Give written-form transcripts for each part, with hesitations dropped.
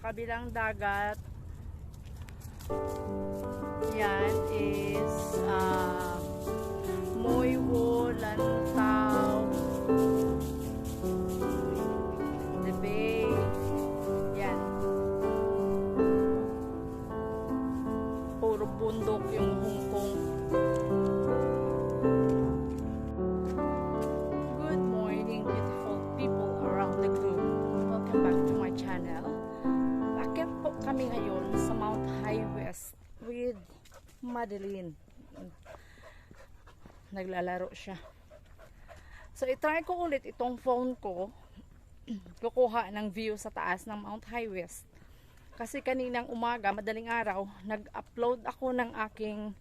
kabilang dagat, yan is Muiwo, Lantau, the Bay. Yan. Puro bundok yung Hong Kong. Good morning, beautiful people around the globe. Welcome back to my channel. Bakit po kami ngayon sa Mount High West with Madeline. Naglalaro siya. So, itry ko ulit itong phone ko. Kukuha ng view sa taas ng Mount High West. Kasi kaninang umaga, madaling araw, nag-upload ako ng aking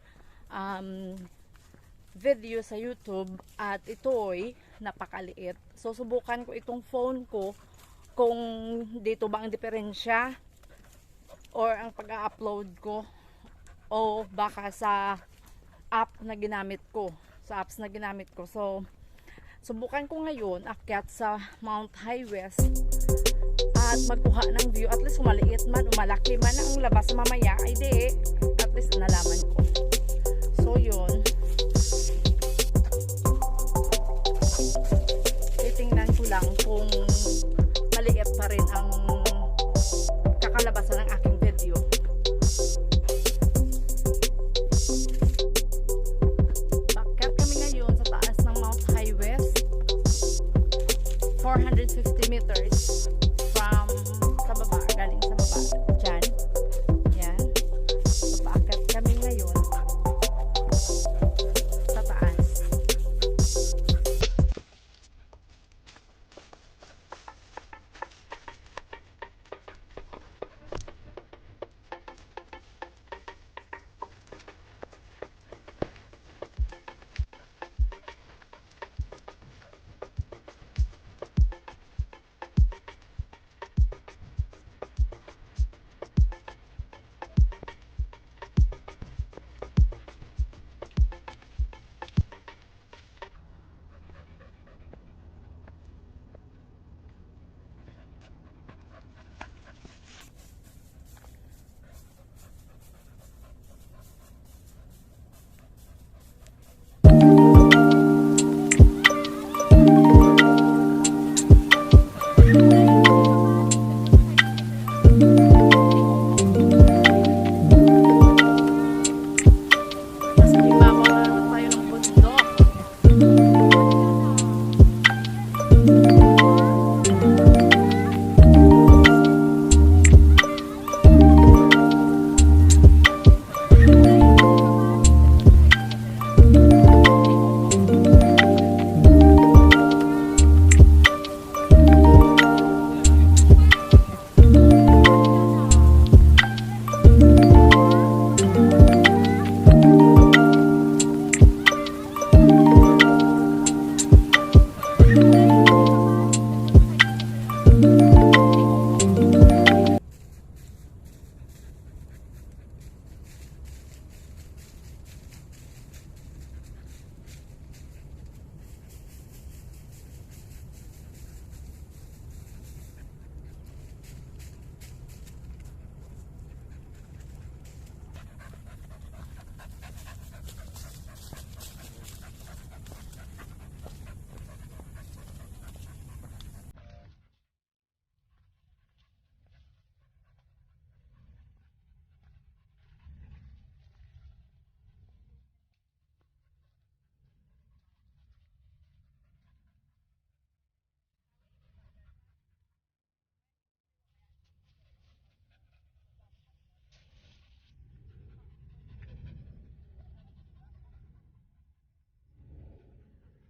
video sa YouTube at ito'y napakaliit. So, subukan ko itong phone ko kung dito ba ang diferensya or ang pag-upload ko o baka sa app na ginamit ko. Sa apps na ginamit ko. So, subukan ko ngayon akyat sa Mount High West at magkuha ng view. At least maliit man o malaki man ang labas mamaya, ay di, at least nalaman ko. So, yun. Titingnan ko lang kung maliit pa rin ang kakalabasan ng aking video. Akyat kami ngayon sa taas ng Mount High West. 450 meters from sa baba, galing sa baba dyan, yan. So paakyat kami ngayon sa taas.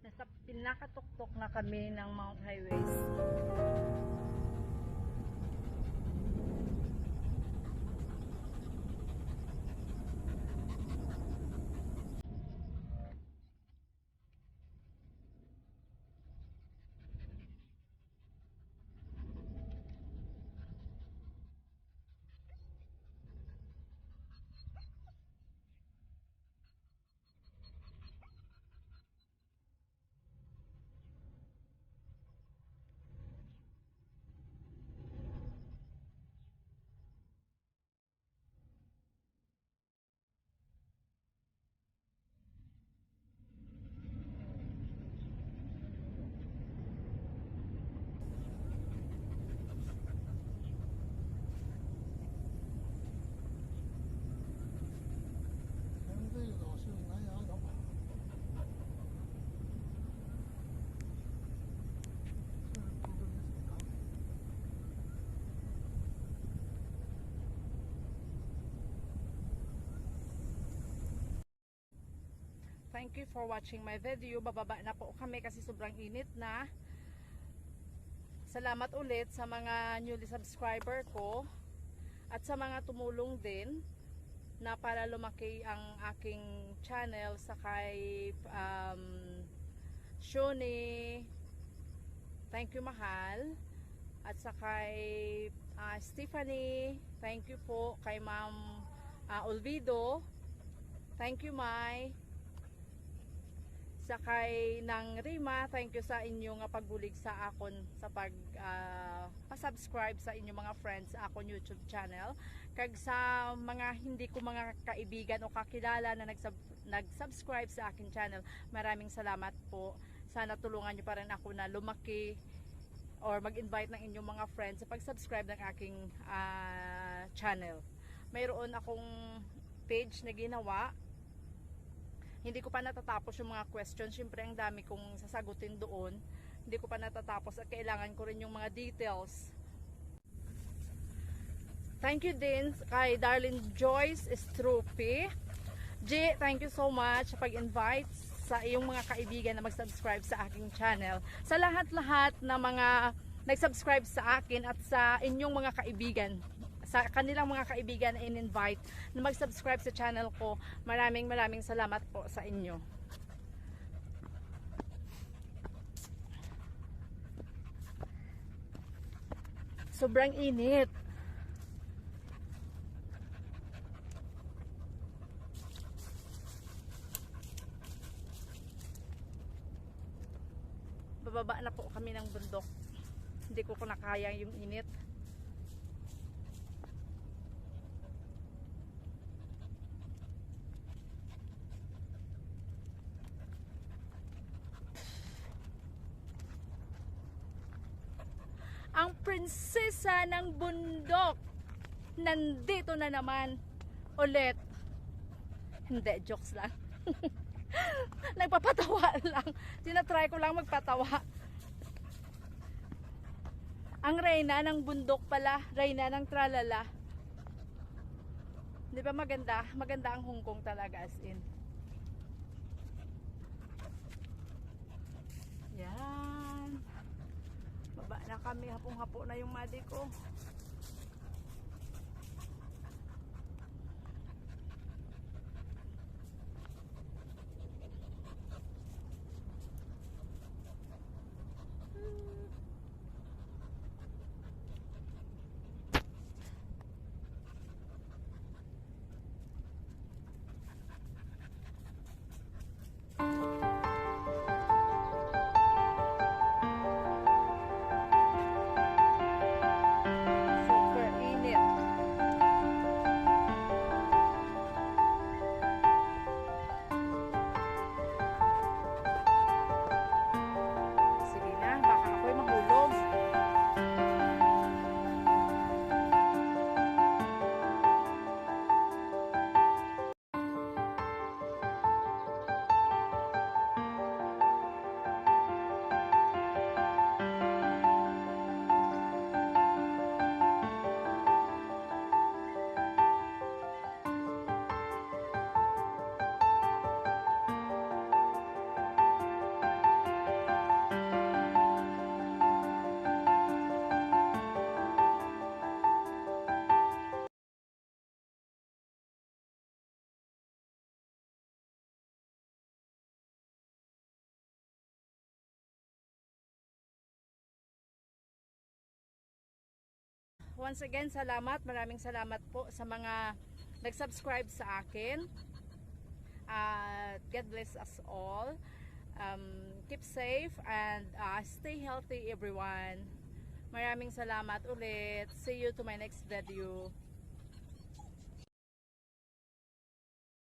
Nasa pinakatuktok na kami ng Mount High West. thank you for watching my video. Bababa na po kami kasi sobrang init na. Salamat ulit sa mga newly subscriber ko at sa mga tumulong din na para lumaki ang aking channel, sa kay Shoni, thank you mahal, at sa kay Stephanie, thank you po, kay Ma'am Olvido, thank you Mai, sa kay ng Rima, thank you sa inyong pagbulig sa akon sa pag pa-subscribe sa inyong mga friends sa akon YouTube channel, kag sa mga hindi ko mga kaibigan o kakilala na nag-subscribe sa akin channel, maraming salamat po. Sana tulungan niyo pa rin ako na lumaki or mag-invite ng inyong mga friends sa pag-subscribe ng aking channel. Mayroon akong page na ginawa. Hindi ko pa natatapos yung mga questions. Siyempre ang dami kong sasagutin doon. Hindi ko pa natatapos at kailangan ko rin yung mga details. Thank you din kay Darlene Joyce Strupi. G, thank you so much sa pag-invite sa iyong mga kaibigan na mag-subscribe sa aking channel. Sa lahat-lahat na mga nag-subscribe sa akin at sa inyong mga kaibigan, sa kanilang mga kaibigan na in-invite na mag-subscribe sa channel ko, maraming salamat po sa inyo. Sobrang init. Bababa na po kami ng bundok. Hindi ko nakaya yung init. Ang prinsesa ng bundok nandito na naman ulit. Hindi, jokes lang. Nagpapatawa lang. Tinatry ko lang magpatawa. Ang reyna ng bundok pala, reyna ng tralala. Di ba maganda? Maganda ang Hong Kong talaga, as in. Yan. Baba na kami, hapong-hapo na yung madi ko. Super init. Sige na, baka ako'y mahulog. Once again, salamat. Maraming salamat po sa mga nag-subscribe sa akin. God bless us all. Keep safe and stay healthy everyone. Maraming salamat ulit. See you to my next video.